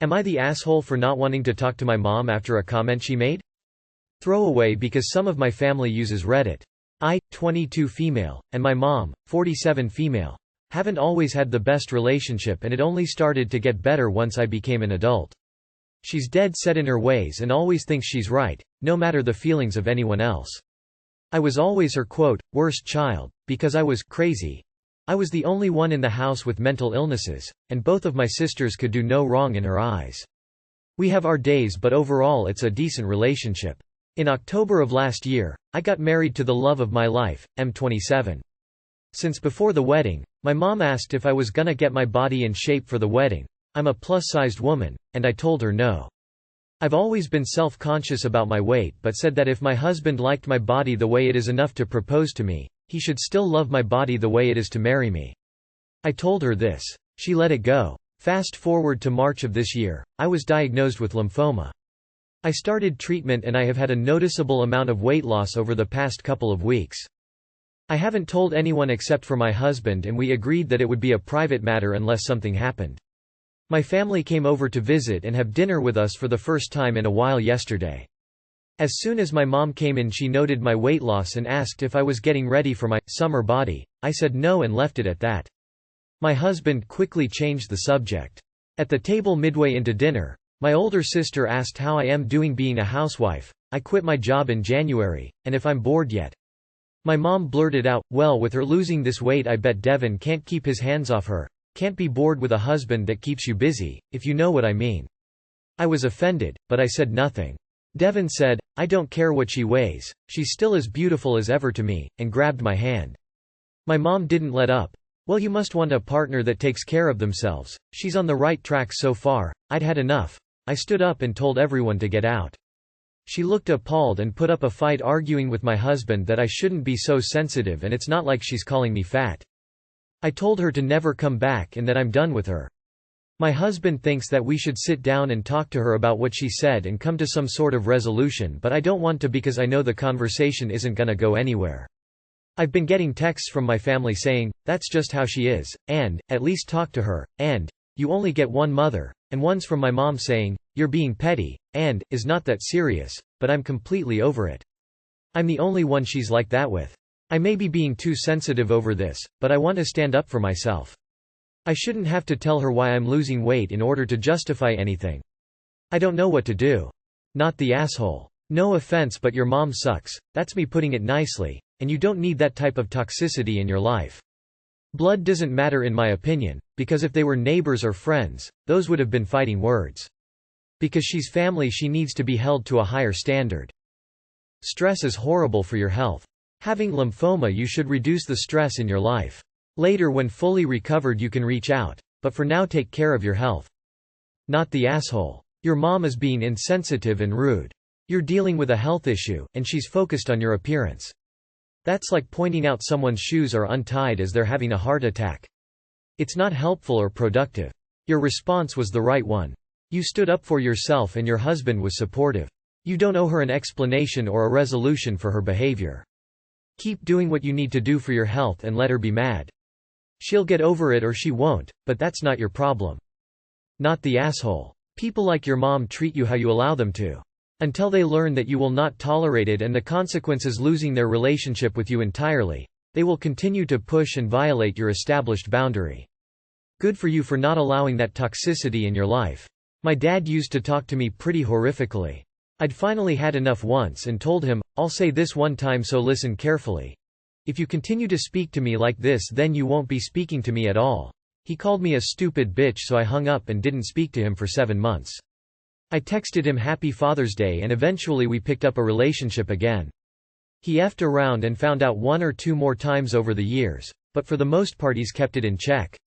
Am I the asshole for not wanting to talk to my mom after a comment she made? Throwaway because some of my family uses Reddit. I, 22 female, and my mom, 47 female, haven't always had the best relationship, and it only started to get better once I became an adult. She's dead set in her ways and always thinks she's right, no matter the feelings of anyone else. I was always her quote, worst child, because I was crazy. I was the only one in the house with mental illnesses, and both of my sisters could do no wrong in her eyes. We have our days, but overall it's a decent relationship. In October of last year, I got married to the love of my life, M27. Since before the wedding, my mom asked if I was gonna get my body in shape for the wedding. I'm a plus-sized woman, and I told her no. I've always been self-conscious about my weight but said that if my husband liked my body the way it is enough to propose to me, he should still love my body the way it is to marry me. I told her this. She let it go. Fast forward to March of this year, I was diagnosed with lymphoma. I started treatment and I have had a noticeable amount of weight loss over the past couple of weeks. I haven't told anyone except for my husband, and we agreed that it would be a private matter unless something happened. My family came over to visit and have dinner with us for the first time in a while yesterday. As soon as my mom came in, she noted my weight loss and asked if I was getting ready for my summer body. I said no and left it at that. My husband quickly changed the subject. At the table midway into dinner, my older sister asked how I am doing being a housewife. I quit my job in January, and if I'm bored yet. My mom blurted out, well, with her losing this weight I bet Devin can't keep his hands off her. Can't be bored with a husband that keeps you busy, if you know what I mean. I was offended, but I said nothing. Devin said, I don't care what she weighs, she's still as beautiful as ever to me, and grabbed my hand. My mom didn't let up. Well, you must want a partner that takes care of themselves. She's on the right track so far. I'd had enough. I stood up and told everyone to get out. She looked appalled and put up a fight arguing with my husband that I shouldn't be so sensitive and it's not like she's calling me fat. I told her to never come back and that I'm done with her. My husband thinks that we should sit down and talk to her about what she said and come to some sort of resolution, but I don't want to because I know the conversation isn't gonna go anywhere. I've been getting texts from my family saying, that's just how she is, and, at least talk to her, and, you only get one mother, and one's from my mom saying, you're being petty, and, is not that serious, but I'm completely over it. I'm the only one she's like that with. I may be being too sensitive over this, but I want to stand up for myself. I shouldn't have to tell her why I'm losing weight in order to justify anything. I don't know what to do. Not the asshole. No offense, but your mom sucks, that's me putting it nicely, and you don't need that type of toxicity in your life. Blood doesn't matter in my opinion, because if they were neighbors or friends, those would have been fighting words. Because she's family, she needs to be held to a higher standard. Stress is horrible for your health. Having lymphoma, you should reduce the stress in your life. Later, when fully recovered, you can reach out, but for now take care of your health. Not the asshole. Your mom is being insensitive and rude. You're dealing with a health issue, and she's focused on your appearance. That's like pointing out someone's shoes are untied as they're having a heart attack. It's not helpful or productive. Your response was the right one. You stood up for yourself and your husband was supportive. You don't owe her an explanation or a resolution for her behavior. Keep doing what you need to do for your health and let her be mad. She'll get over it or she won't, but that's not your problem. Not the asshole. People like your mom treat you how you allow them to. Until they learn that you will not tolerate it and the consequences losing their relationship with you entirely, they will continue to push and violate your established boundary. Good for you for not allowing that toxicity in your life. My dad used to talk to me pretty horrifically. I'd finally had enough once and told him, I'll say this one time so listen carefully. If you continue to speak to me like this, then you won't be speaking to me at all. He called me a stupid bitch, so I hung up and didn't speak to him for 7 months. I texted him Happy Father's Day and eventually we picked up a relationship again. He effed around and found out 1 or 2 more times over the years, but for the most part he's kept it in check.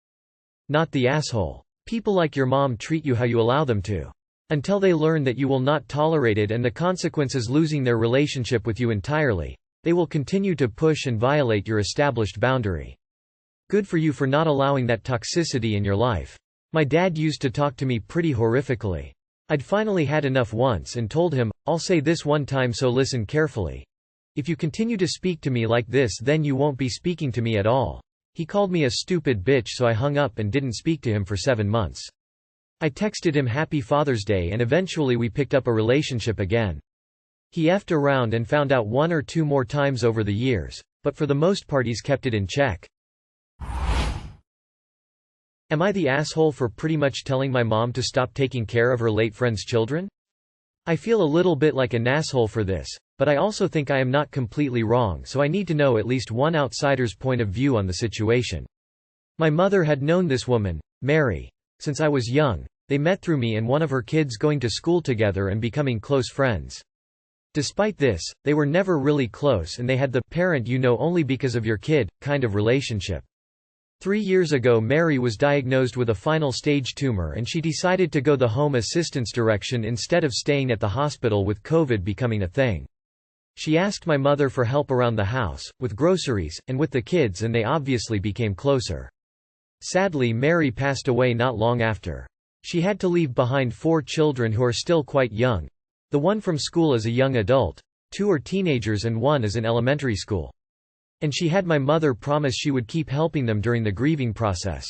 Not the asshole. People like your mom treat you how you allow them to. Until they learn that you will not tolerate it and the consequences losing their relationship with you entirely, they will continue to push and violate your established boundary. Good for you for not allowing that toxicity in your life. My dad used to talk to me pretty horrifically. I'd finally had enough once and told him, I'll say this one time so listen carefully. If you continue to speak to me like this, then you won't be speaking to me at all. He called me a stupid bitch, so I hung up and didn't speak to him for 7 months. I texted him Happy Father's Day and eventually we picked up a relationship again. He effed around and found out 1 or 2 more times over the years, but for the most part he's kept it in check. Am I the asshole for pretty much telling my mom to stop taking care of her late friend's children? I feel a little bit like an asshole for this, but I also think I am not completely wrong, so I need to know at least one outsider's point of view on the situation. My mother had known this woman, Mary, since I was young. They met through me and one of her kids going to school together and becoming close friends. Despite this, they were never really close and they had the parent you know only because of your kid kind of relationship. 3 years ago Mary was diagnosed with a final stage tumor and she decided to go the home assistance direction instead of staying at the hospital with COVID becoming a thing. She asked my mother for help around the house, with groceries, and with the kids and they obviously became closer. Sadly Mary passed away not long after. She had to leave behind 4 children who are still quite young. The one from school is a young adult, 2 are teenagers and 1 is in elementary school. And she had my mother promise she would keep helping them during the grieving process.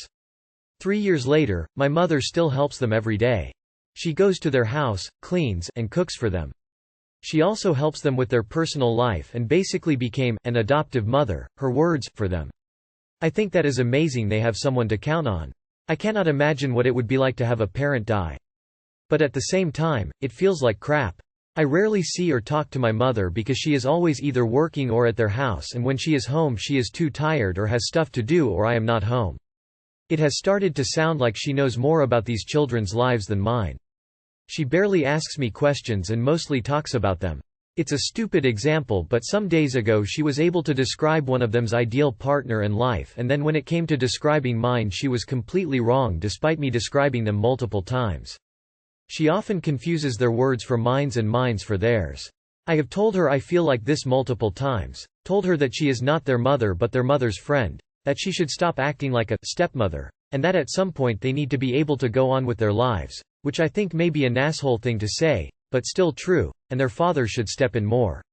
3 years later, my mother still helps them every day. She goes to their house, cleans, and cooks for them. She also helps them with their personal life and basically became an adoptive mother, her words, for them. I think that is amazing they have someone to count on. I cannot imagine what it would be like to have a parent die. But at the same time, it feels like crap. I rarely see or talk to my mother because she is always either working or at their house, and when she is home she is too tired or has stuff to do or I am not home. It has started to sound like she knows more about these children's lives than mine. She barely asks me questions and mostly talks about them. It's a stupid example, but some days ago she was able to describe one of them's ideal partner and life, and then when it came to describing mine she was completely wrong despite me describing them multiple times. She often confuses their words for mine's and mine's for theirs. I have told her I feel like this multiple times, told her that she is not their mother but their mother's friend, that she should stop acting like a stepmother, and that at some point they need to be able to go on with their lives, which I think may be an asshole thing to say, but still true, and their father should step in more.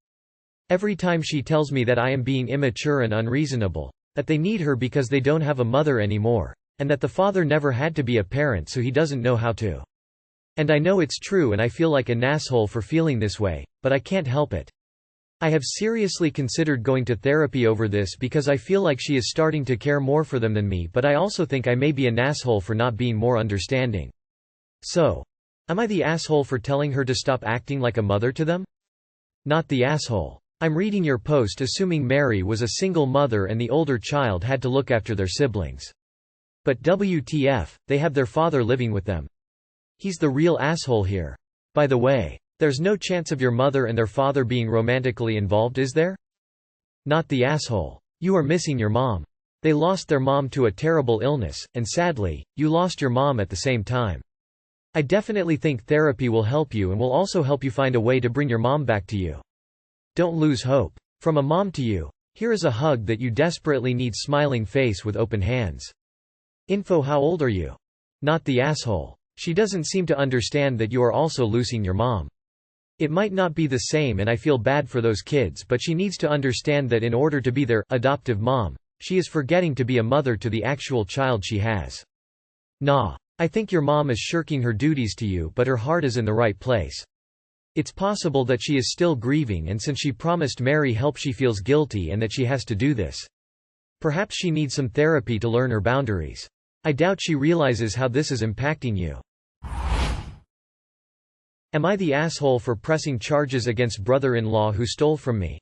Every time she tells me that I am being immature and unreasonable, that they need her because they don't have a mother anymore, and that the father never had to be a parent so he doesn't know how to. And I know it's true and I feel like an asshole for feeling this way, but I can't help it. I have seriously considered going to therapy over this because I feel like she is starting to care more for them than me, but I also think I may be an asshole for not being more understanding. So, am I the asshole for telling her to stop acting like a mother to them? Not the asshole. I'm reading your post assuming Mary was a single mother and the older child had to look after their siblings. But WTF, they have their father living with them. He's the real asshole here. By the way, there's no chance of your mother and their father being romantically involved, is there? Not the asshole. You are missing your mom. They lost their mom to a terrible illness, and sadly, you lost your mom at the same time. I definitely think therapy will help you and will also help you find a way to bring your mom back to you. Don't lose hope. From a mom to you, here is a hug that you desperately need. Smiling face with open hands. Info: how old are you? Not the asshole. She doesn't seem to understand that you are also losing your mom. It might not be the same and I feel bad for those kids, but she needs to understand that in order to be their adoptive mom, she is forgetting to be a mother to the actual child she has. Nah. I think your mom is shirking her duties to you, but her heart is in the right place. It's possible that she is still grieving, and since she promised Mary help she feels guilty and that she has to do this. Perhaps she needs some therapy to learn her boundaries. I doubt she realizes how this is impacting you. Am I the asshole for pressing charges against brother-in-law who stole from me?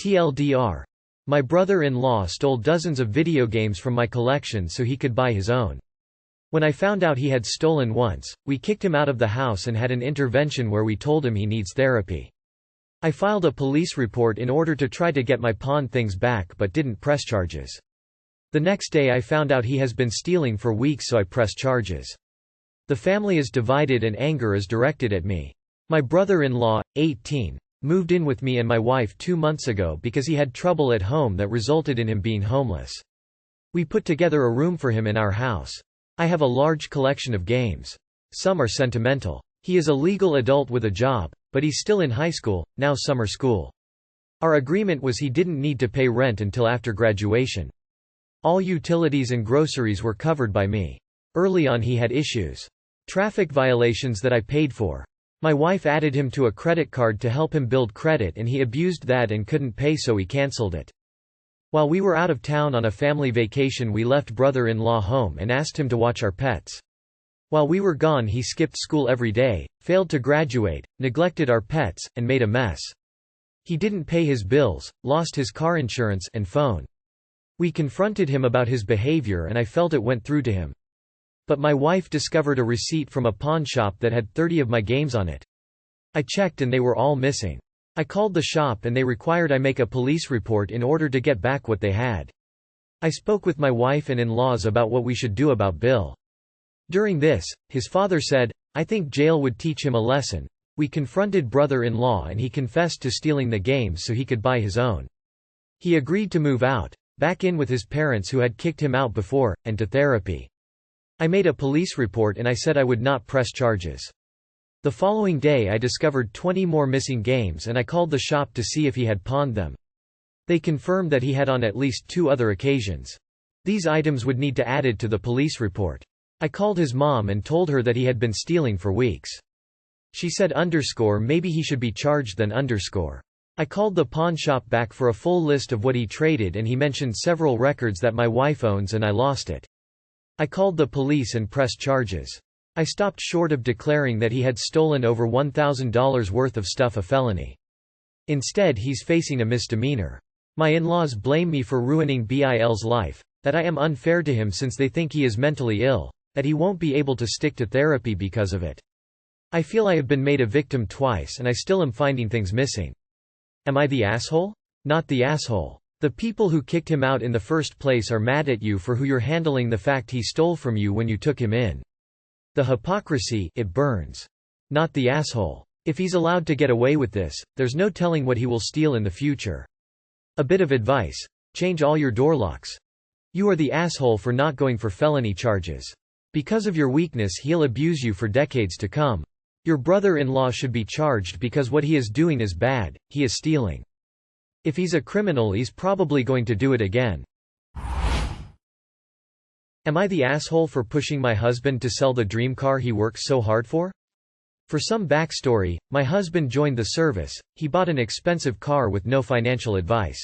TLDR. My brother-in-law stole dozens of video games from my collection so he could buy his own. When I found out he had stolen once, we kicked him out of the house and had an intervention where we told him he needs therapy. I filed a police report in order to try to get my pawned things back but didn't press charges. The next day I found out he has been stealing for weeks, so I pressed charges. The family is divided and anger is directed at me. My brother-in-law, 18, moved in with me and my wife 2 months ago because he had trouble at home that resulted in him being homeless. We put together a room for him in our house. I have a large collection of games. Some are sentimental. He is a legal adult with a job, but he's still in high school, now summer school. Our agreement was he didn't need to pay rent until after graduation. All utilities and groceries were covered by me. Early on he had issues. Traffic violations that I paid for. My wife added him to a credit card to help him build credit and he abused that and couldn't pay so he cancelled it. While we were out of town on a family vacation we left brother-in-law home and asked him to watch our pets. While we were gone he skipped school every day, failed to graduate, neglected our pets, and made a mess. He didn't pay his bills, lost his car insurance and phone. We confronted him about his behavior and I felt it went through to him. But my wife discovered a receipt from a pawn shop that had 30 of my games on it. I checked and they were all missing. I called the shop and they required I make a police report in order to get back what they had. I spoke with my wife and in-laws about what we should do about Bill. During this, his father said, "I think jail would teach him a lesson." We confronted brother-in-law and he confessed to stealing the games so he could buy his own. He agreed to move out, back in with his parents who had kicked him out before, and to therapy. I made a police report and I said I would not press charges. The following day I discovered 20 more missing games and I called the shop to see if he had pawned them. They confirmed that he had on at least 2 other occasions. These items would need to added to the police report. I called his mom and told her that he had been stealing for weeks. She said maybe he should be charged then underscore. I called the pawn shop back for a full list of what he traded and he mentioned several records that my wife owns and I lost it. I called the police and pressed charges. I stopped short of declaring that he had stolen over $1,000 worth of stuff a felony. Instead he's facing a misdemeanor. My in-laws blame me for ruining Bill's life, that I am unfair to him since they think he is mentally ill, that he won't be able to stick to therapy because of it. I feel I have been made a victim twice and I still am finding things missing. Am I the asshole? Not the asshole. The people who kicked him out in the first place are mad at you for who you're handling the fact he stole from you when you took him in. The hypocrisy, it burns. Not the asshole. If he's allowed to get away with this, there's no telling what he will steal in the future. A bit of advice: change all your door locks. You are the asshole for not going for felony charges. Because of your weakness he'll abuse you for decades to come. Your brother-in-law should be charged because what he is doing is bad, he is stealing. If he's a criminal he's probably going to do it again. Am I the asshole for pushing my husband to sell the dream car he works so hard for? For some backstory, my husband joined the service, he bought an expensive car with no financial advice.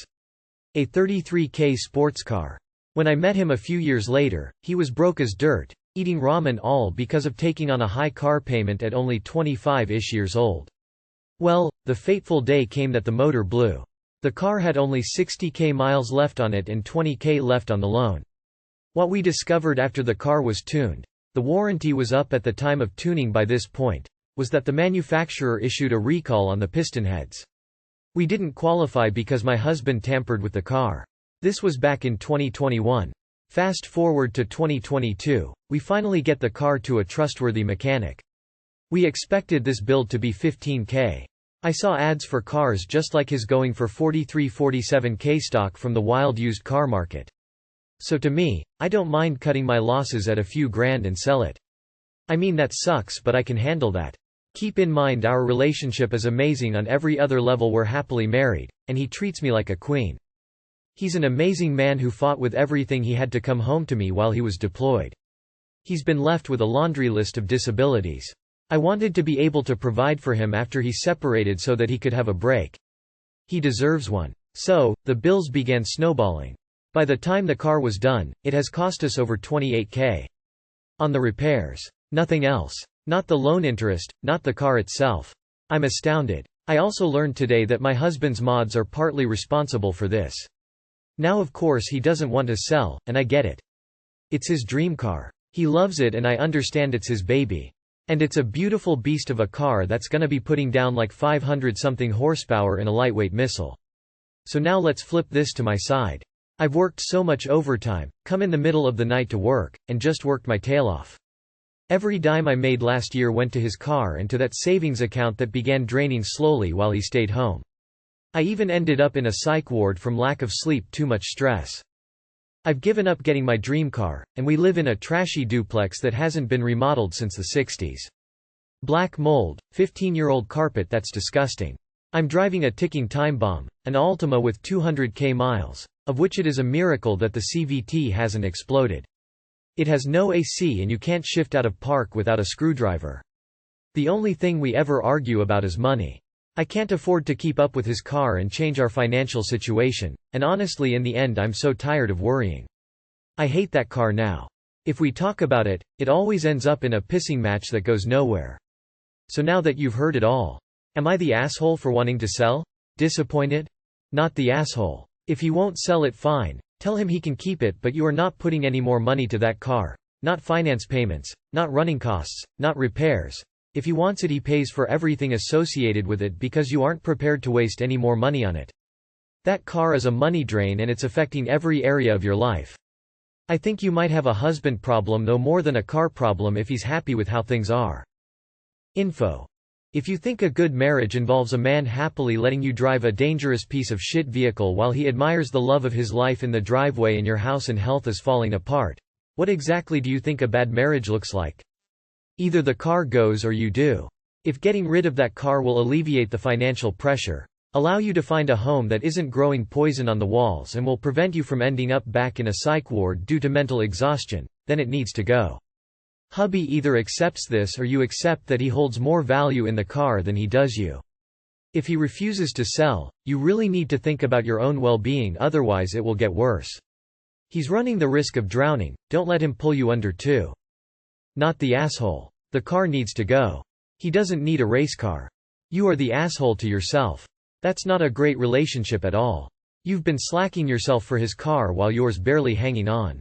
A $33,000 sports car. When I met him a few years later, he was broke as dirt, eating ramen all because of taking on a high car payment at only 25-ish years old. Well, the fateful day came that the motor blew. The car had only 60,000 miles left on it and 20,000 left on the loan. What we discovered after the car was tuned, the warranty was up at the time of tuning by this point, was that the manufacturer issued a recall on the piston heads. We didn't qualify because my husband tampered with the car. This was back in 2021. Fast forward to 2022, we finally get the car to a trustworthy mechanic. We expected this build to be 15,000. I saw ads for cars just like his going for 43–47K stock from the wild used car market. So to me, I don't mind cutting my losses at a few grand and sell it. I mean that sucks but I can handle that. Keep in mind our relationship is amazing on every other level, we're happily married, and he treats me like a queen. He's an amazing man who fought with everything he had to come home to me while he was deployed. He's been left with a laundry list of disabilities. I wanted to be able to provide for him after he separated so that he could have a break. He deserves one. So, the bills began snowballing. By the time the car was done, it has cost us over 28,000. On the repairs. Nothing else. Not the loan interest, not the car itself. I'm astounded. I also learned today that my husband's mods are partly responsible for this. Now of course he doesn't want to sell, and I get it. It's his dream car. He loves it and I understand it's his baby. And it's a beautiful beast of a car that's gonna be putting down like 500-something horsepower in a lightweight missile. So now let's flip this to my side. I've worked so much overtime, come in the middle of the night to work, and just worked my tail off. Every dime I made last year went to his car and to that savings account that began draining slowly while he stayed home. I even ended up in a psych ward from lack of sleep, too much stress. I've given up getting my dream car, and we live in a trashy duplex that hasn't been remodeled since the 60s. Black mold, 15-year-old carpet, that's disgusting. I'm driving a ticking time bomb, an Altima with 200,000 miles, of which it is a miracle that the CVT hasn't exploded. It has no AC and you can't shift out of park without a screwdriver. The only thing we ever argue about is money. I can't afford to keep up with his car and change our financial situation, and honestly in the end I'm so tired of worrying. I hate that car now. If we talk about it, it always ends up in a pissing match that goes nowhere. So now that you've heard it all, am I the asshole for wanting to sell? Disappointed? Not the asshole. If he won't sell it, fine. Tell him he can keep it, but you are not putting any more money to that car. Not finance payments, not running costs, not repairs. If he wants it, he pays for everything associated with it because you aren't prepared to waste any more money on it. That car is a money drain and it's affecting every area of your life. I think you might have a husband problem though more than a car problem if he's happy with how things are. Info. If you think a good marriage involves a man happily letting you drive a dangerous piece of shit vehicle while he admires the love of his life in the driveway and your house and health is falling apart, what exactly do you think a bad marriage looks like? Either the car goes or you do. If getting rid of that car will alleviate the financial pressure, allow you to find a home that isn't growing poison on the walls and will prevent you from ending up back in a psych ward due to mental exhaustion, then it needs to go. Hubby either accepts this or you accept that he holds more value in the car than he does you. If he refuses to sell, you really need to think about your own well-being, otherwise it will get worse. He's running the risk of drowning, don't let him pull you under too. Not the asshole. The car needs to go. He doesn't need a race car. You are the asshole to yourself. That's not a great relationship at all. You've been slacking yourself for his car while yours barely hanging on.